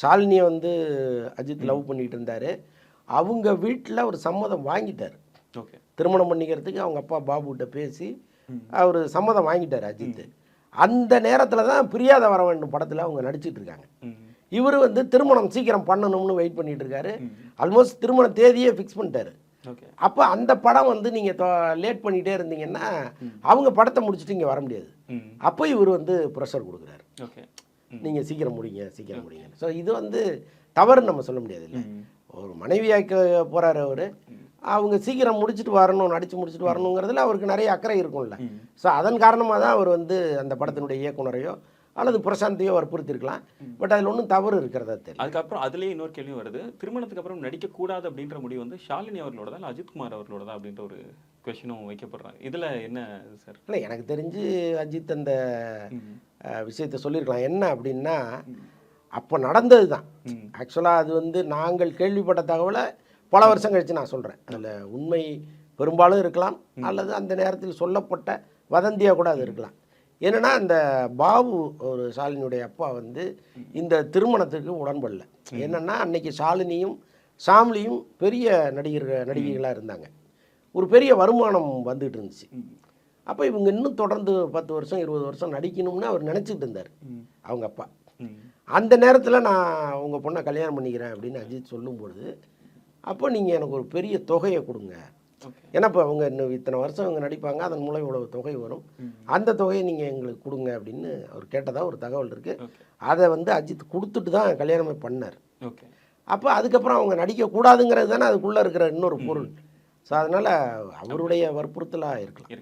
ஷாலினியை வந்து அஜித் லவ் பண்ணிட்டு இருந்தார். அவங்க வீட்டில் ஒரு சம்மதம் வாங்கிட்டார். ஓகே. திருமணம் பண்ணிக்கிறதுக்கு அவங்க அப்பா பாபுகிட்ட பேசி அவர் சம்மதம் வாங்கிட்டார் அஜித். அந்த நேரத்தில் தான் பிரியாத வர வேண்டும் படத்தில் அவங்க நடிச்சிட்டு இருக்காங்க. இவர் வந்து திருமணம் சீக்கிரம் பண்ணணும்னு வெயிட் பண்ணிட்டு இருக்காரு. ஆல்மோஸ்ட் திருமண தேதியே ஃபிக்ஸ் பண்ணிட்டாரு. அப்போ அந்த படம் வந்து நீங்கள் லேட் பண்ணிகிட்டே இருந்தீங்கன்னா அவங்க படத்தை முடிச்சுட்டு இங்கே வர முடியாது. அப்போ இவர் வந்து ப்ரெஷர் கொடுக்குறாரு, நீங்கள் சீக்கிரம் முடிங்க சீக்கிரம் முடிங்க. ஸோ இது வந்து தவறுன்னு நம்ம சொல்ல முடியாது. இல்லை, ஒரு மனைவியாக்க போகிறாரு அவர், அவங்க சீக்கிரம் முடிச்சுட்டு வரணும், நடித்து முடிச்சுட்டு வரணுங்கிறதுல அவருக்கு நிறைய அக்கறை இருக்கும்ல. ஸோ அதன் காரணமாக தான் அவர் வந்து அந்த படத்தினுடைய இயக்குனரையோ அல்லது பிரசாந்தையோ வற்புறுத்திருக்கலாம். பட் அதில் ஒன்றும் தவறு இருக்கிறதா தெரியும். அதுக்கப்புறம் அதுலேயே இன்னொரு கேள்வியும் வருது, திருமணத்துக்கு அப்புறம் நடிக்கக்கூடாது அப்படின்ற முடிவு வந்து ஷாலினி அவர்களோட தான் இல்லை அஜித்குமார் அவர்களோட தான் அப்படின்ற ஒரு கொஸ்டினும் வைக்கப்படுறாங்க. இதில் என்ன சார்? இல்லை, எனக்கு தெரிஞ்சு அஜித் அந்த விஷயத்தை சொல்லியிருக்கலாம். என்ன அப்படின்னா, அப்போ நடந்தது தான். ஆக்சுவலாக அது வந்து நாங்கள் கேள்விப்பட்ட தகவலை பல வருஷம் கழித்து நான் சொல்கிறேன். அதில் உண்மை பெரும்பாலும் இருக்கலாம், அல்லது அந்த நேரத்தில் சொல்லப்பட்ட வதந்தியாக கூட அது இருக்கலாம். என்னென்னா, இந்த பாபு ஒரு ஷாலினியுடைய அப்பா வந்து இந்த திருமணத்துக்கு உடன்படல. என்னென்னா, அன்னைக்கு ஷாலினியும் ஷாம்லியும் பெரிய நடிகைகளாக இருந்தாங்க, ஒரு பெரிய வருமானம் வந்துட்டு இருந்துச்சு. அப்போ இவங்க இன்னும் தொடர்ந்து 10 வருஷம் 20 வருஷம் நடிக்கணும்னு அவர் நினச்சிட்டு இருந்தார் அவங்க அப்பா. அந்த நேரத்தில் நான் உங்கள் பொண்ணை கல்யாணம் பண்ணிக்கிறேன் அப்படின்னு அஜித் சொல்லும்பொழுது, அப்போ நீங்கள் எனக்கு ஒரு பெரிய தொகையை கொடுங்க. ஏன்னா இப்போ அவங்க இன்னும் இத்தனை வருஷம் அவங்க நடிப்பாங்க, அதன் மூலம் இவ்வளவு தொகை வரும், அந்த தொகையை நீங்கள் எங்களுக்கு கொடுங்க அப்படின்னு அவர் கேட்டதாக ஒரு தகவல் இருக்குது. அதை வந்து அஜித் கொடுத்துட்டு தான் கல்யாணமே பண்ணார். அப்போ அதுக்கப்புறம் அவங்க நடிக்கக்கூடாதுங்கிறது தானே அதுக்குள்ளே இருக்கிற இன்னொரு பொருள். ஸோ அதனால் அவருடைய வற்புறுத்தலாக இருக்கலாம்.